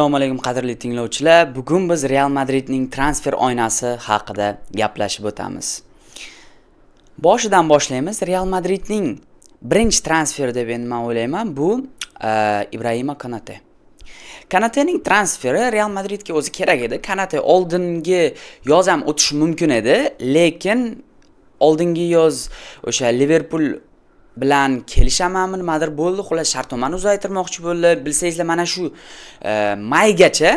Assalomu alaykum qadrli tinglovchilar. Bugun biz Real Madridning transfer oynasi haqida gaplashib o'tamiz. Boshidan boshlaymiz. Real Madridning birinchi transferi deb endi men o'ylayman, bu Ibrahima Konate. Konatening transferi Real Madridga o'zi kerak edi. Konate oldingi yoz ham o'tishi mumkin edi, lekin oldingi yoz o'sha Liverpool bilan kelishamanmi nimadir bo'ldi, xullas shartnomani uzaytirmoqchi bo'ldi. Bilsangizlar, mana shu maygacha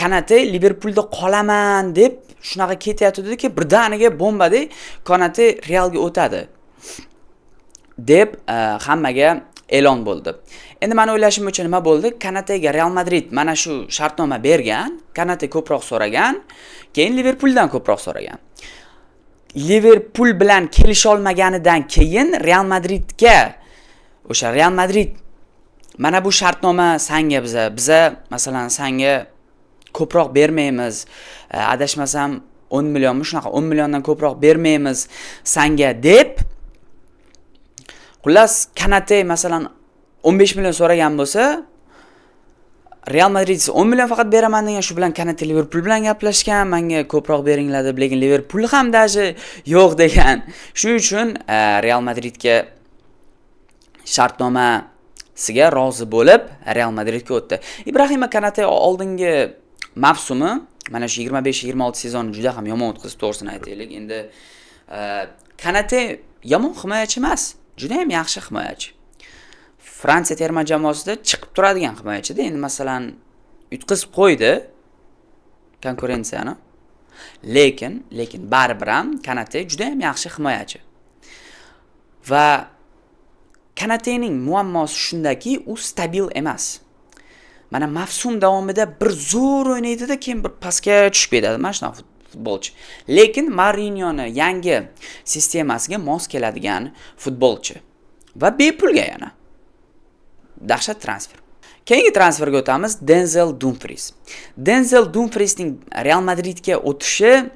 Konate Liverpoolda qolaman deb shunaqa ketayotdi-ki, birdaniga bombadek Konate Realga o'tadi deb hammaga e'lon bo'ldi. Endi men o'ylashim uchun nima bo'ldi? Konatega Real Madrid mana shu shartnoma bergan, Konate ko'proq so'ragan, keyin Liverpooldan ko'proq so'ragan. Liverpool bilan kelisha olmaganidan keyin Real Madridga Real Madrid mana bu shartnoma senga biza masalan senga ko'proq bermaymiz, adashmasam 10 millionmi shunaqa 10 milliondan ko'proq bermaymiz senga deb, xullas Konate masalan 15 million so'ragan bo'lsa, Real Madrid 10 million faqat beraman degan, shu bilan Konate Liverpool bilan gaplashgan, menga ko'proq beringlar deb, lekin Liverpool ham daji yo'q degan. Shuning uchun Real Madridga shartnomasiga rozi bo'lib Real Madridga o'tdi. Ibrahima Konate oldingi mavsumi, mana shu 25-26 sezonni juda ham yomon o'tkazdi, to'g'risini aytaylik. Endi Konate yomon himoyachi emas, juda ham yaxshi himoyachi. Fransiya terma jamoasida chiqib turadigan himoyachi-da. Endi masalan yutqizib qo'ydi konkurensiyani. Lekin baribir ham Konate juda ham yaxshi himoyachi. Va Konatening muammosi shundaki, u stabil emas. Mana mavsum davomida bir zo'r o'ynaydi-da, keyin bir pastga tushib ketadi. Mana shunaqa futbolchi. Lekin Mourinhoning yangi sistemasiga mos keladigan futbolchi va bepulga yana. Dahshat transfer. Keyingi transferga o'tamiz. Denzel Dumfries. Denzel Dumfriesning Real Madridga o'tishi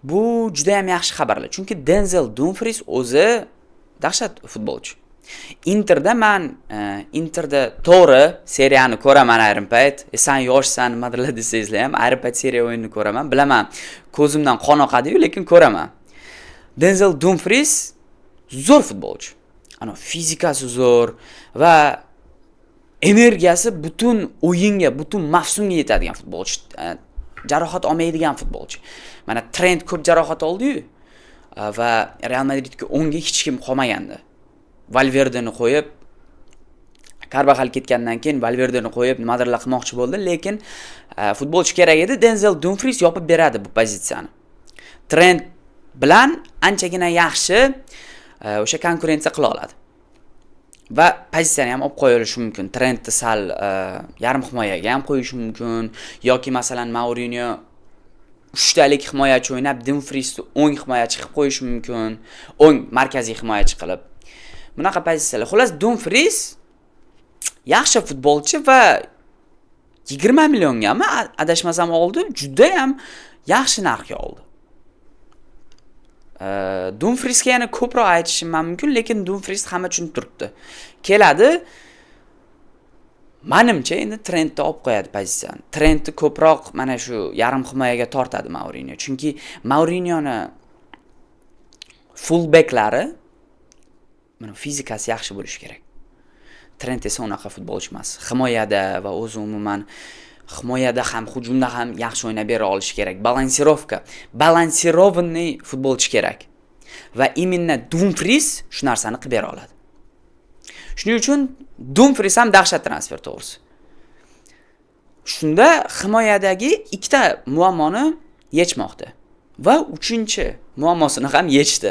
bu juda ham yaxshi xabarlar. Chunki Denzel Dumfries o'zi dahshat futbolchi. Interda to'g'ri seriyani ko'raman ayrim payt. Sen yoshsan, nimadirlar desangizlar ham, ayrim payt seriya o'yinini ko'raman. Bilaman, ko'zimdan qon oqadi-yu, lekin ko'raman. Denzel Dumfries zo'r futbolchi. Fizikasi zo'r va energiyasi butun o'yinga, butun mavsumga yetadigan futbolchi. Jarohat olmaydigan futbolchi. Mana Trent ko'p jarohat oldi-yu va Real Madridga o'ngga hech kim qolmagandi. Valverdeni qo'yib, Carvajal ketgandan keyin Valverdeni qo'yib nimadirlar qilmoqchi bo'ldi, lekin futbolchi kerak edi. Denzel Dumfries yopib beradi bu pozitsiyani. Trent bilan anchagina yaxshi o'sha konkurensiya qila oladi. Va pozitsiyani ham olib qo'yilishi mumkin. Trentni sal yarim himoyaga ham qo'yish mumkin, yoki masalan Mourinho uchtalik himoyachi o'ynab, Dumfriesni o'ng himoyachi qilib qo'yish mumkin, o'ng markaziy himoyachi qilib. Bunaqa pozitsiyalar. Xullas Dumfries yaxshi futbolchi va 20 milliongami adashmasam oldi, juda ham yaxshi narxga oldi. Dumfriesga yana ko'proq aytishim mumkin, lekin Dumfries hamma tushunib turibdi. Keladi. Menimcha endi Trentni olib qo'yadi pozitsiyani. Trentni ko'proq mana shu yarim himoyaga tortadi Mourinho. Chunki Mourinhoning fullbacklari mana fizikasi yaxshi bo'lishi kerak. Trent esa unaqa futbolchi emas. Himoyada va o'zi umuman himoyada ham, hujumda ham yaxshi o'ynab bera olishi kerak. Balansirovanный futbolchi kerak. Va imенно Dumfries shu narsani qilib bera oladi. Shuning uchun Dumfries ham dahshat transfer, to'g'risi. Shunda himoyadagi ikkita muammoni yechmoqda va uchinchi muammosini ham yechdi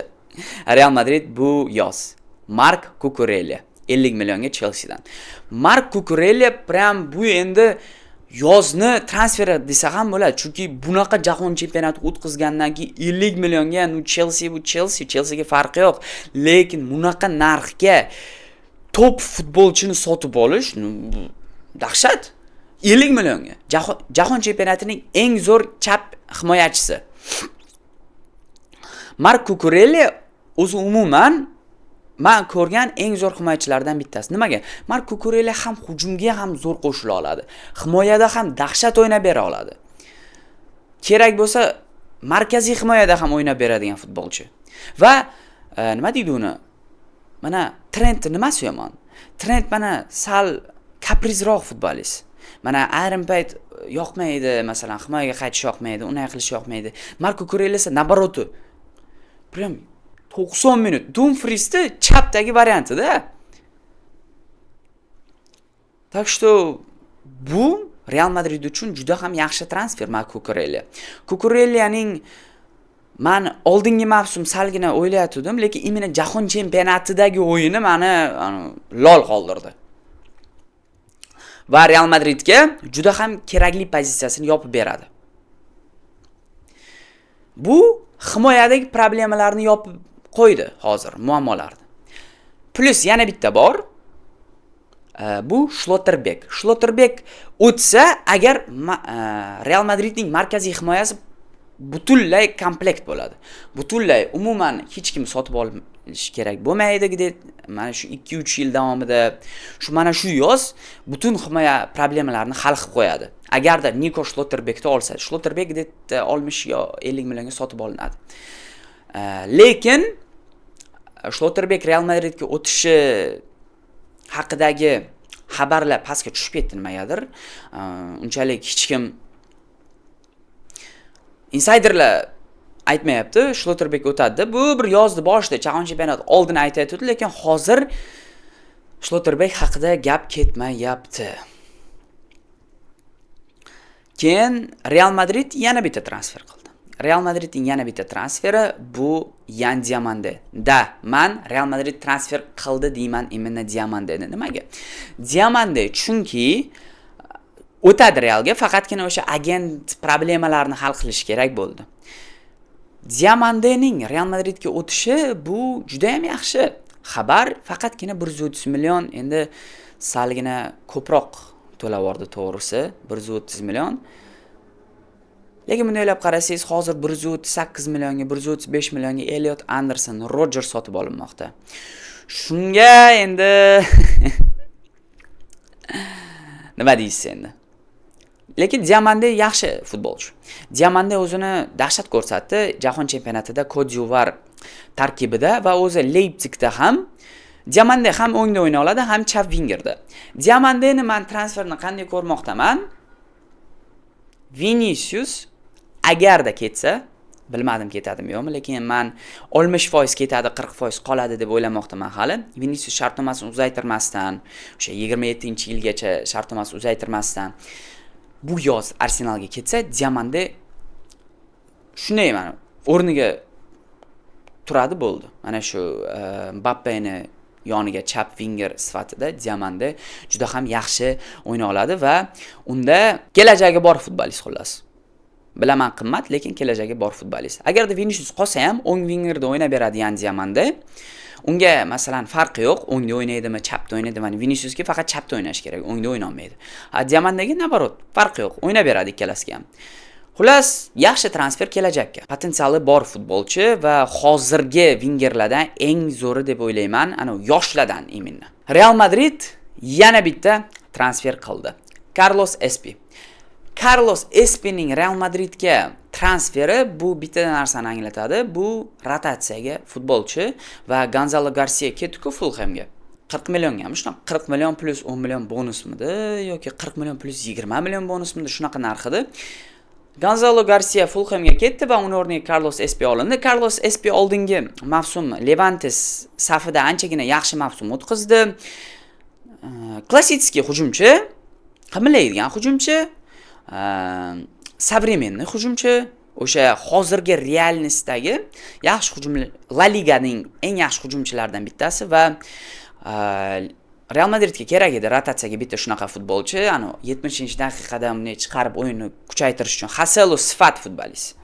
Real Madrid bu yoz. Marc Cucurella 50 millionga Chelsea dan. Marc Cucurella prям bu endi yozni transferi desa ham bo'ladi. Chunki bunaqa jahon chempionati o'tkazgandan keyin 50 millionga Chelseaga farqi yo'q. Lekin bunaqa narxga top futbolchini sotib olish dahshat. 50 millionga. Jahon chempionatining eng zo'r chap himoyachisi. Marc Cucurella o'zi umuman men ko'rgan eng zo'r himoyachilardan bittasi. Nimaga? Marko Kukurella ham hujumga ham zo'r qo'shila oladi. Himoyada ham dahshat o'ynab bera oladi. Kerak bo'lsa, markaziy himoyada ham o'ynab beradigan futbolchi. Va nima deydi uni? Mana Trent nimasi yomon? Trent mana sal kaprizroq futbolist. Mana ayrim payt yoqmaydi, masalan, himoyaga qaytish yoqmaydi, unday qilish yoqmaydi. Marko Kukurella esa nabaroti. Prям 90 minut Dumfries'ni chapdagi variantida. Так что bu Real Madrid uchun juda ham yaxshi transfer Marko Kukurella. Kukurellaning men oldingi mavsum salgina o'ylayotgandim, lekin imini Jahon chempionatidagi o'yini meni lol qoldirdi. Va Real Madridga juda ham kerakli pozitsiyasini yopib beradi. Bu himoyadagi problemalarni yopib qo'ydi hozir, muammolarni. Plus yana bitta bor. Bu Schlotterbeck. Schlotterbeck o'tsa, agar Real Madridning markaziy himoyasi butunlay komplekt bo'ladi. Butunlay umuman hech kim sotib olish kerak bo'lmaydidek, mana shu 2-3 yil davomida mana shu yoz butun himoya problemalarini hal qilib qo'yadi. Agarda Nico Schlotterbeckni olsa, Schlotterbeck 60 yo 50 millionga sotib olinadi. Lekin Schlotterbeck Real Madridga o'tishi haqidagi xabarlar pastga tushib ketdi nimagadir. Unchalik hech kim insiderlar aytmayapti, Schlotterbeck o'tadi. Bu bir yozni boshida Jahon chempionati oldin aytayotdi, lekin hozir Schlotterbeck haqida gap ketmayapti. Keyin Real Madrid yana bitta transfer qildi. Real Madridning yana bitta transferi bu Yan Diamande. Men Real Madrid transfer qildi deyman imенно Diamandeni. Nimaga? Diamande chunki o'tadi Realga, faqatgina o'sha agent problemalarini hal qilish kerak bo'ldi. Diamandening Real Madridga o'tishi bu juda ham yaxshi xabar, faqatgina 130 million, endi salgina ko'proq to'lavordi to'g'risi, 130 million. Lekin buni o'ylab qarasangiz, hozir 138 millionga, 135 millionga Elliot Anderson, Roger sotib olinmoqda. Shunga endi nima deysiz endi? Lekin Diamande yaxshi futbolchi. Diamande o'zini dahshat ko'rsatdi Jahon chempionatida Cote d'Ivoire tarkibida va o'zi Leipzigda ham Diamande ham o'ngda o'yna oladi, ham chap wingerda. Diamandeni men transferni qanday ko'rmoqdaman? Vinicius agarda ketsa, bilmadim ketadimi yo'qmi, lekin men 60% ketadi, 40% qoladi deb o'ylamoqdaman hali. Vinicius shartnomasini uzaytirmasdan, o'sha 27-yilgacha shartnomasini uzaytirmasdan bu yoz Arsenalga ketsa, Diamande shunday mana o'rniga turadi bo'ldi. Mana shu Mbappeni yoniga chap winger sifatida Diamande juda ham yaxshi o'yna oladi va unda kelajagi bor futbolist xullas. Bilaman qimmat, lekin kelajagi bor futbolist. Agarda Vinicius qolsa ham o'ng wingerda o'ynab beradigan Diamande, unga masalan farqi yo'q, o'ngda o'ynaydimi, chapda o'ynaydimi. Viniciusga faqat chapda o'ynash kerak, o'ngda o'yna olmaydi. Diamandega nabarot, farqi yo'q, o'ynab beradi ikkalasiga ham. Xullas, yaxshi transfer kelajakka. Potensiali bor futbolchi va hozirgi wingerlardan eng zo'ri deb o'ylayman, ana yoshlardan iminni. Real Madrid yana bitta transfer qildi. Carlos Espi. Carlos Espining Real Madridga transferi bu bitta narsani anglatadi. Bu rotatsiyaga futbolchi va Gonzalo Garcia ketdi-ku Fulhamga. 40 millionga, shunaqa 40 million plus 10 million bonusmidi yoki 40 million plus 20 million bonusmidi, shunaqa narx edi. Gonzalo Garcia Fulhamga ketdi va uning o'rniga Carlos Espi olindi. Carlos Espi oldingi mavsum Levantes safida anchagina yaxshi mavsum o'tkazdi. Klassik hujumchi, qimillaydigan hujumchi, savremenniy hujumchi, o'sha hozirgi Realnistdagi yaxshi hujum, La Liganing eng yaxshi hujumchilaridan bittasi va Real Madridga kerak edi rotatsiyaga bitta shunaqa futbolchi, ana 70-daqiqada uni chiqarib o'yinni kuchaytirish uchun Haselo sifat futbolist.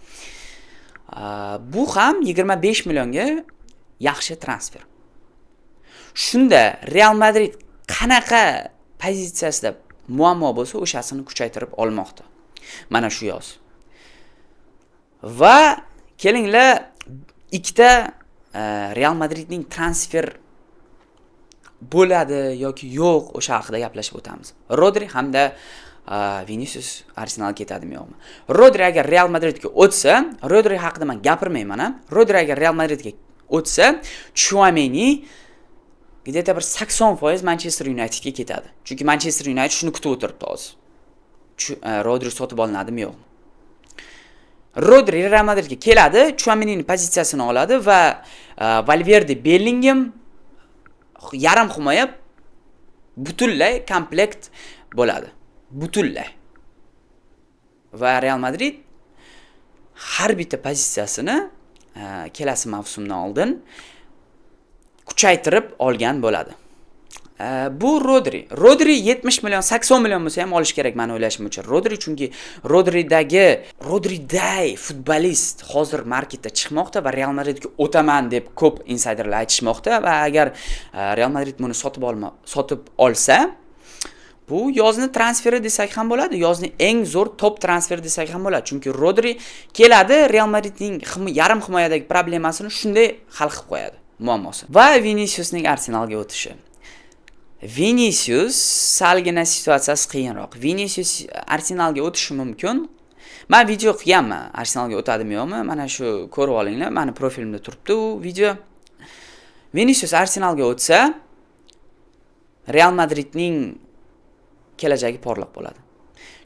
Bu ham 25 millionga yaxshi transfer. Shunda Real Madrid qanaqa pozitsiyasida muammo bo'lsa, o'shasini kuchaytirib olmoqda. Mana shu yoz. Va kelinglar ikkita Real Madridning transfer bo'ladi yoki yo'q, o'sha haqida gaplashib o'tamiz. Rodri hamda Vinicius Arsenalga ketadimi yo'qmi? Rodri agar Real Madridga o'tsa, Rodri haqida men gapirmayman. Rodri agar Real Madridga o'tsa, Chouameni где-то bir 80% Manchester Unitedga ketadi. Chunki Manchester United shuni kutib o'tiribdi hozir. Rodri sotib olinadimi yo'qmi? Rodri Real Madridga keladi, Chouamenining pozitsiyasini oladi va Valverde, Bellingham yarim himoya butunlay komplekt bo'ladi. Butunlay. Va Real Madrid har bitta pozitsiyasini kelasi mavsumdan oldin kuchaytirib olgan bo'ladi. Bu Rodri 70 million, 80 million bo'lsa ham olish kerak meni o'ylashim uchun. Rodri chunki Rodriday futbolist hozir marketda chiqmoqda va Real Madridga o'taman deb ko'p insiderlar aytishmoqda va agar Real Madrid buni sotib olsa, bu yozni transferi desak ham bo'ladi. Yozni eng zo'r top transfer desak ham bo'ladi. Chunki Rodri keladi, Real Madridning yarim himoyadagi problemasini shunday hal qilib qo'yadi, muammosi. Va Viniciusning Arsenalga o'tishi. Vinicius salgina situatsiyasi qiyinroq. Vinicius Arsenalga o'tishi mumkin. Men video qilganman, Arsenalga o'tadimi yo'qmi? Mana shu ko'rib olinglar, meni profilimda turibdi u video. Vinicius Arsenalga o'tsa, Real Madridning kelajagi porloq bo'ladi.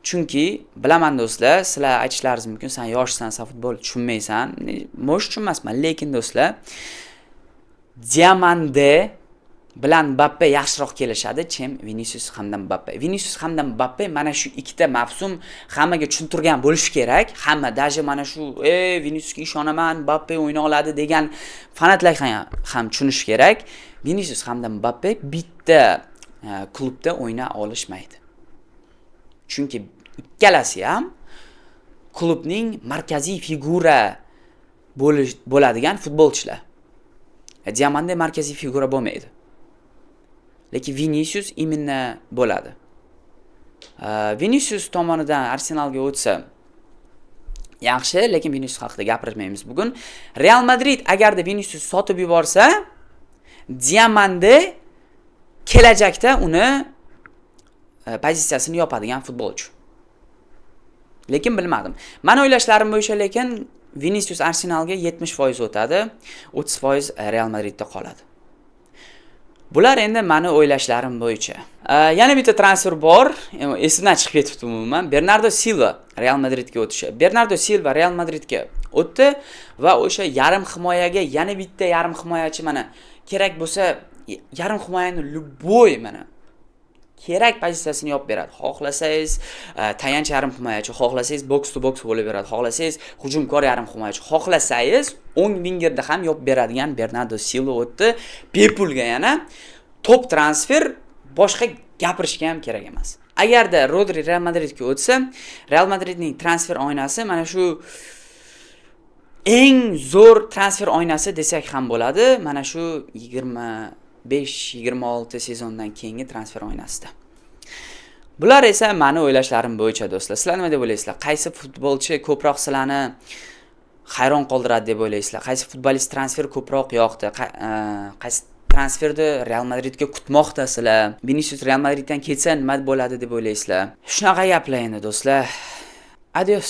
Chunki bilaman do'stlar, sizlar aytishlaringiz mumkin, sen yoshsan, sen futbol tushunmaysan. Mo'sh tushunmasman, lekin do'stlar, Diamande bilan Mbappe yaxshiroq kelishadi, chem Vinicius hamda Mbappe. Vinicius hamda Mbappe mana shu ikkita mavsum hammaga tushuntirgan bo'lish kerak. Hamma daji mana shu Viniciusga ishonaman, Mbappe o'yna oladi degan fanatlar ham tushunish kerak. Vinicius hamda Mbappe bitta klubda o'yna olishmaydi. Chunki ikkalasi ham klubning markaziy figura bo'ladigan futbolchilar. Diamande markaziy figura bo'lmaydi. Lekin Vinicius imенно bo'ladi. Vinicius tomonidan Arsenalga o'tsa yaxshi, lekin Vinicius haqida gapirmaymiz bugun. Real Madrid agarda Vinicius sotib yuborsa, Diamande kelajakda uni pozitsiyasini yopadigan futbolchi. Lekin bilmadim. Men o'ylashlarim bo'yicha lekin Vinicius Arsenalga 70% o'tadi, 30% Real Madridda qoladi. Bular endi meni o'ylashlarim bo'yicha. Yana bitta transfer bor, esimdan chiqib ketibdi umuman. Bernardo Silva Real Madridga o'tishi. Bernardo Silva Real Madridga o'tdi va o'sha yarim himoyaga yana bitta yarim himoyachi mana kerak bo'lsa, yarim himoyani любой mana kerak pozitsiyasini yopib beradi. Xohlasangiz tayanch yarim himoyachi, xohlasangiz box to box bo'lib beradi, xohlasangiz hujumkor yarim himoyachi, xohlasangiz o'ng vingerda ham yopib beradigan Bernardo Silva o'tdi. Bepulga yana top transfer, boshqa gapirishga ham kerak emas. Agarda Rodri Real Madridga o'tsa, Real Madridning transfer oynasi mana shu eng zo'r transfer oynasi desak ham bo'ladi. Mana shu 25-26 sezondan keyingi transfer oynasida. Bular esa meni o'ylashlarim bo'yicha do'stlar. Sizlar nima deb o'ylaysizlar? Qaysi futbolchi ko'proq sizlarni hayron qoldiradi deb o'ylaysizlar? Qaysi futbolist transfer ko'proq yoqdi? Qaysi transferni Real Madridga kutmoqdasizlar? Vinicius Real Madriddan ketsa nima bo'ladi deb o'ylaysizlar? Shunaqa gaplar endi do'stlar. Adios.